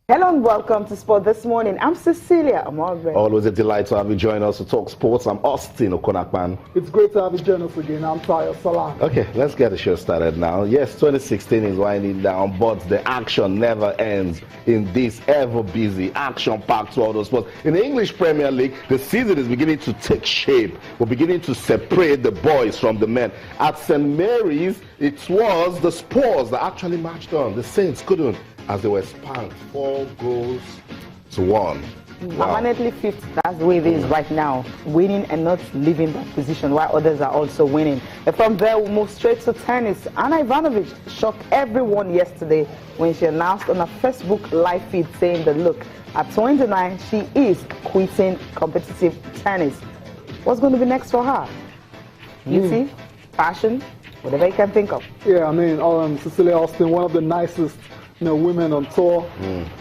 Hello and welcome to Sport This Morning. I'm Cecilia Amorbe. Always a delight to have you join us to talk sports. I'm Austin Okonakman. It's great to have you join us again. I'm Tayo Salam. Okay, let's get the show started now. Yes, 2016 is winding down, but the action never ends in this ever-busy, action-packed world of sports. In the English Premier League, the season is beginning to take shape. We're beginning to separate the boys from the men. At St. Mary's, it was the Spurs that actually marched on. The Saints couldn't, as they were spanked 4-1. Wow. Permanently fifth, that's the way it is right now. Winning and not leaving that position while others are also winning. And from there, we'll move straight to tennis. Anna Ivanovic shocked everyone yesterday when she announced on a Facebook live feed saying that, look, at 29, she is quitting competitive tennis. What's going to be next for her? Beauty, fashion, whatever you can think of. Yeah, I mean, Cecilia Austin, one of the nicest women on tour.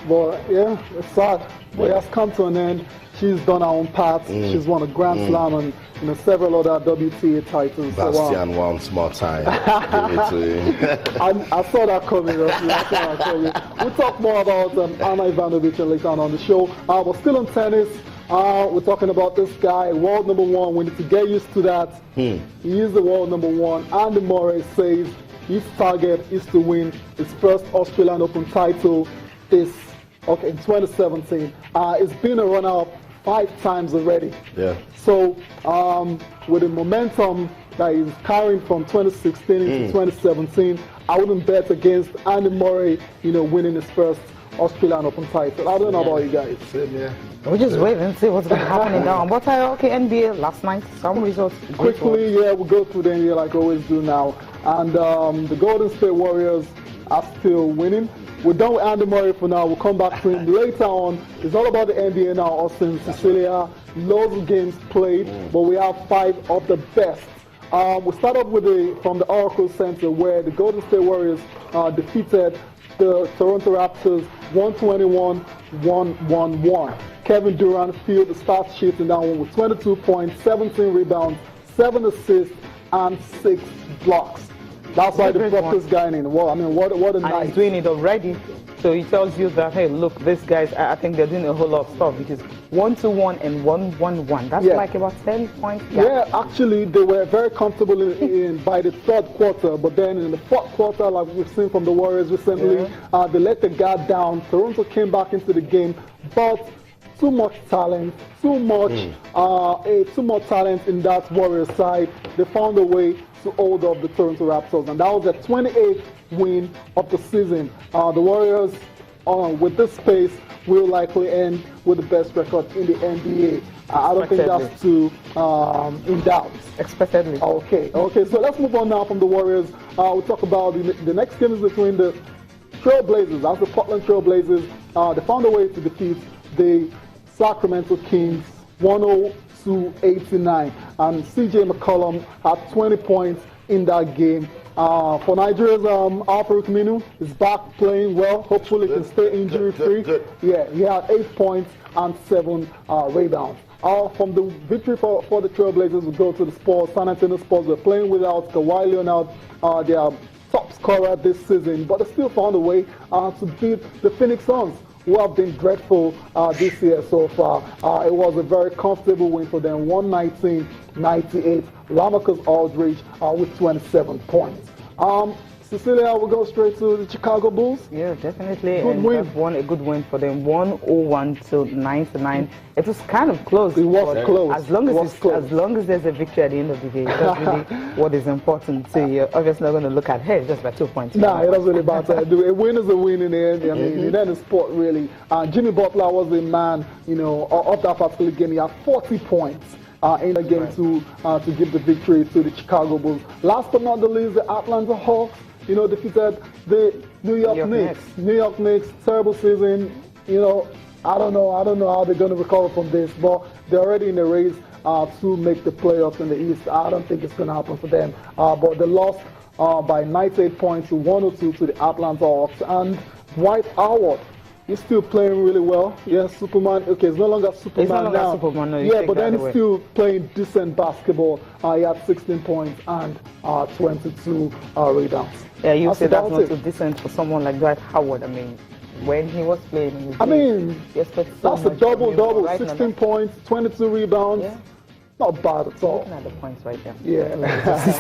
But yeah, it's sad. But it has come to an end. She's done her own path. She's won a Grand Slam and several other WTA titles. Bastian once more time. Give it to him. I saw that coming. We'll talk more about Anna Ivanovic later on the show. But still on tennis, we're talking about this guy, world number one. We need to get used to that. He is the world number one. Andy Murray says his target is to win his first Australian Open title in 2017. It's been a runner-up 5 times already. Yeah. So with the momentum that he's carrying from 2016 into 2017, I wouldn't bet against Andy Murray, winning his first Australian Open title. I don't know about you guys. We'll just wait and see what's going to happen now. But NBA last night, some results. Quickly, we'll go through the NBA like I always do now. And the Golden State Warriors are still winning. We're done with Andy Murray for now. We'll come back to him later on. It's all about the NBA now, Austin, Cecilia. Loads of games played, but we have 5 of the best. We'll start off with from the Oracle Center, where the Golden State Warriors defeated the Toronto Raptors 121-111. Kevin Durant filled the start sheet in that one with 22 points, 17 rebounds, 7 assists, and 6 blocks. That's why they brought this guy in. Well, I mean, what a night. He's doing it already. So he tells you that, hey, look, these guys, I think they're doing a whole lot of stuff, because 1-2-1 and 1-1-1. That's like about 10 points. Yeah, actually, they were very comfortable by the third quarter, but then in the fourth quarter, like we've seen from the Warriors recently, they let the guard down. Toronto came back into the game, but too much talent, too much talent in that Warriors side. They found a way to hold up the Toronto Raptors, and that was their 28th win of the season. The Warriors, with this pace, will likely end with the best record in the NBA. I don't think that's too in doubt. Expectedly. Okay, so let's move on now from the Warriors. We'll talk about the next game is between the Trailblazers. That's the Portland Trailblazers. They found a way to defeat the Sacramento Kings 102-89, and CJ McCollum had 20 points in that game. For Nigeria's Alfred Minu is back playing well. Hopefully he can stay injury-free. Yeah, he had 8 points and 7 rebounds. From the victory for the Trailblazers, we go to the Spurs. San Antonio Spurs were playing without Kawhi Leonard, their top scorer this season, but they still found a way to beat the Phoenix Suns, who have been dreadful this year so far. It was a very comfortable win for them, 119-98. Lamarcus Aldridge with 27 points. Cecilia, we'll go straight to the Chicago Bulls. Yeah, definitely. Good win. A good win for them, 101-99. It was kind of close. It was close. As long as there's a victory at the end of the day, that's really what is important. So you're obviously not going to look at, hey, just by 2 points. Nah, it doesn't really matter. A win is a win in the end. I mean, in any sport, really. Jimmy Butler was the man, of that particular game. He had 40 points. In the game to give the victory to the Chicago Bulls. Last but not the least, the Atlanta Hawks, defeated the New York Knicks. New York Knicks, terrible season. I don't know how they're going to recover from this, but they're already in the race to make the playoffs in the East. I don't think it's going to happen for them. But they lost by 98 points to 102 to the Atlanta Hawks. And Dwight Howard, he's still playing really well. Yeah, Superman. Okay, it's no longer Superman now. Superman, no, yeah, but then he's still playing decent basketball. He had 16 points and 22 rebounds. Yeah, you say that's not too decent for someone like Dwight Howard. I mean, when he was playing in his I days. mean, You expect so that's a much from him, double-double, right, 16 Nana? points, 22 rebounds. Yeah. Not bad at all. Looking at the points right there. Yeah.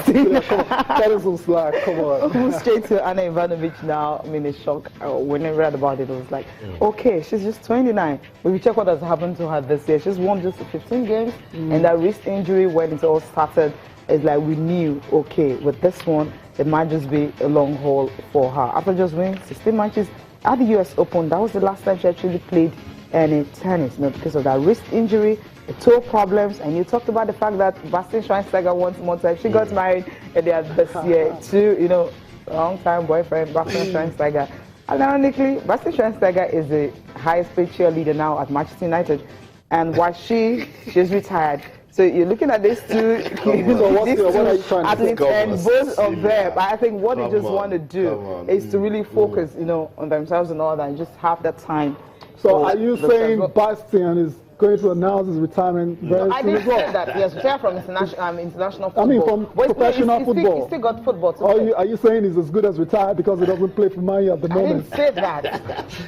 Come on. That is some slack. Come on. Move straight to Anna Ivanovic now. I mean, it's shock. When I read about it, I was like, okay, she's just 29. But we check what has happened to her this year. She's won just 15 games, and that wrist injury when it all started, it's like we knew, okay, with this one, it might just be a long haul for her. After just winning 16 matches at the US Open, that was the last time she actually played any tennis, because of that wrist injury, the toe problems, and you talked about the fact that Bastian Schweinsteiger once more time. She got married earlier this year to, long-time boyfriend, Bastian Schweinsteiger. And ironically, Bastian Schweinsteiger is the highest paid cheerleader now at Manchester United. And while she's retired, so you're looking at these two, athletes, and both of them, I think what they just want to do is to really focus, on themselves and all that, and just have that time. So are you saying Bastian is going to announce his retirement very I soon didn't as well? say that. Yes, retired from international football. I mean, from professional football. He still got football to play. Are you saying he's as good as retired because he doesn't play for Man U at the I moment? didn't say that.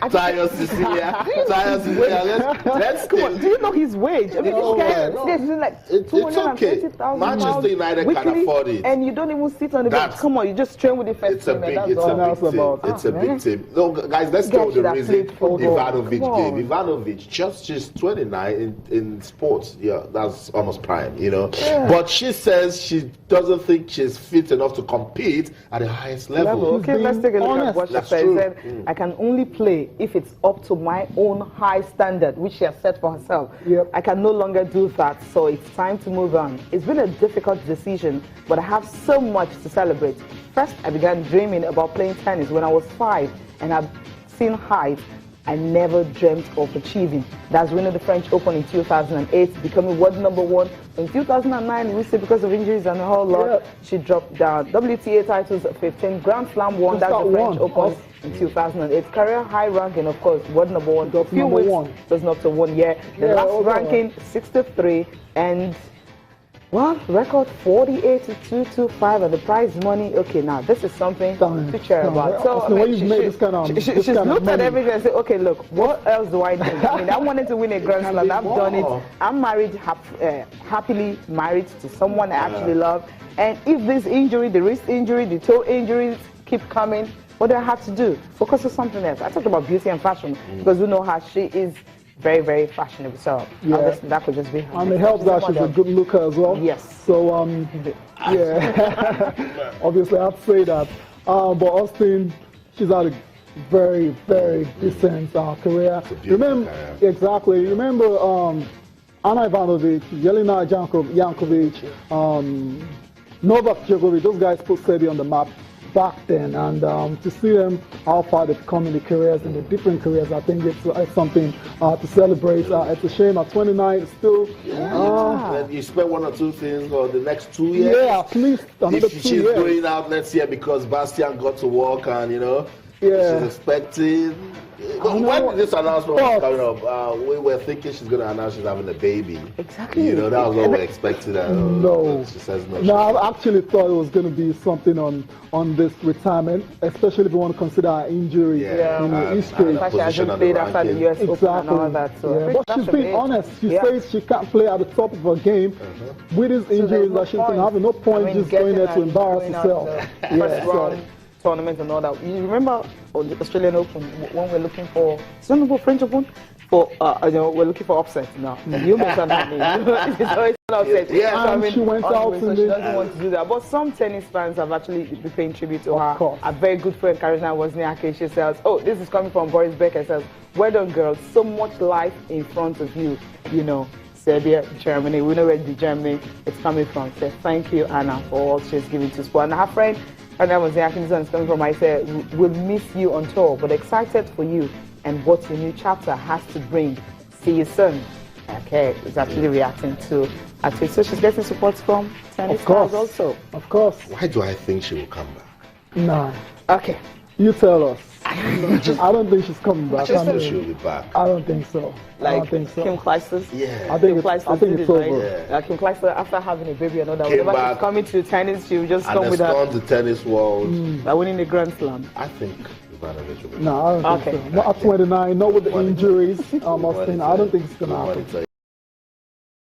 Tayo Cecilia. Let's Come on, do you know his wage? I mean, No, this guy no. is like It's okay. 250,000 Manchester United weekly, can afford it. and you don't even sit on the bench. Come on, you just train with the first It's a team, big, and it's that's all. a big team. It's a big team. No, guys, let's go with the reason Ivanovic game. Ivanovic, she's 29 in sports. Yeah, that's almost prime, Yeah. But she says she doesn't think she's fit enough to compete at the highest level. Okay, let's take a look at what she That's said. true. She said, I can only play if it's up to my own high standard, which she has set for herself. Yep. I can no longer do that, so it's time to move on. It's been a difficult decision, but I have so much to celebrate. First, I began dreaming about playing tennis when I was 5, and I've seen heights I never dreamt of achieving. That's winning the French Open in 2008, becoming world #1. In 2009, we see because of injuries and a whole lot, she dropped down. WTA titles 15, Grand Slam won, that's the French Open in 2008. Career high ranking, of course, world #1. A few weeks, it was not to 1 year. The last ranking, 63, and well, record 48,225, and the prize money. Okay, now this is something to cheer about. So she's looked at everything and said, okay, look, what else do I need? I mean, I wanted to win a Grand Slam. I've done it. I'm married, happily married to someone I actually love. And if this injury, the wrist injury, the toe injuries keep coming, what do I have to do? Focus on something else. I talked about beauty and fashion because we know how she is. Very, very fashionable. So that could just be her. And it helps that she's a good looker as well. Yes. So obviously I'd say that. But Austin, she's had a very, very decent career. Exactly. Remember Anna Ivanovic, Jelena Jankovic, Novak Djokovic. Those guys put Serbia on the map back then, and to see them how far they've come in the careers, in the different careers, I think it's something to celebrate. It's a shame at 29 it's still you spend 1 or 2 things or the next 2 years. Yeah, at least another 2 years. She's going out next year because Bastian got to work, and she's expecting. When did this announcement was coming up, we were thinking she's going to announce she's having a baby. Exactly. That was what we expected. No. She says no. No, I actually thought it was going to be something on this retirement, especially if you want to consider her injury in the history. She hasn't played after the US Open and all that. So but she's being honest. She says she can't play at the top of her game with these injuries that she's been having. No point just going there to embarrass herself. First round tournament and all that. You remember on the Australian Open when we're looking for French Open we're looking for upset now. You mentioned her name. It's always an upset. And she went out so she doesn't want to do that. But some tennis fans have actually been paying tribute to her. A very good friend, Karina Wozniacki, she says, this is coming from Boris Becker. Says, well done, girls. So much life in front of you. Serbia, Germany. We know where the Germany is coming from. So thank you, Anna, for all she's given to sport. And her friend, and that was the Atkinson is coming from. I said, we'll miss you on tour, but excited for you and what your new chapter has to bring. See you soon. Okay, it's actually reacting to her tweet. So she's getting support from tennis stars also. Of course. Why do I think she will come back? No. Okay. You tell us. I don't think she's coming back. I think she'll be back. I don't think so. Like I don't think so. Kim Clijsters? Yeah. I think it's over. Like Kim Clijsters, after having a baby and all that, whenever she's coming to tennis, she will just come with her. And the tennis world. By winning the Grand Slam. I think No, I don't think so. Not at 29, not with the injuries, Austin. I don't think it's going to happen.